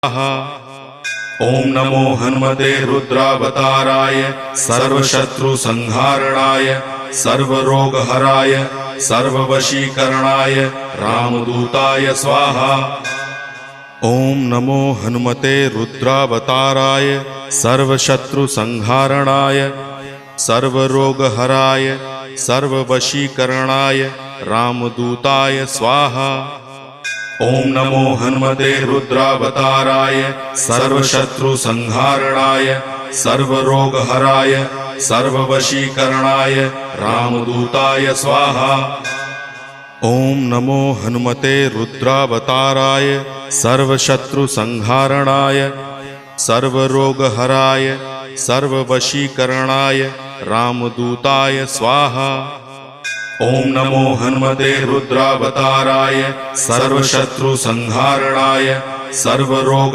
ओम नमो हनुमते रुद्रावताराय सर्वशत्रुसंहारणाय सर्वरोगहराय सर्ववशीकरणाय रामदूताय स्वाहा। ओम नमो हनुमते रुद्रावताराय सर्वशत्रुसंहारणाय सर्वरोगहराय सर्ववशीकरणाय रामदूताय स्वाहा। ओम नमो हनुमते रुद्रावताराय सर्वशत्रुसंहारणाय सर्वरोगहराय सर्ववशीकरणाय रामदूताय स्वाहा। ओम नमो हनुमते रुद्रावताराय सर्वशत्रुसंहारणाय सर्वरोगहराय सर्ववशीकरणाय रामदूताय स्वाहा। ओम नमो हनुमते रुद्रावताराय सर्वशत्रुसंहारणाय सर्वरोग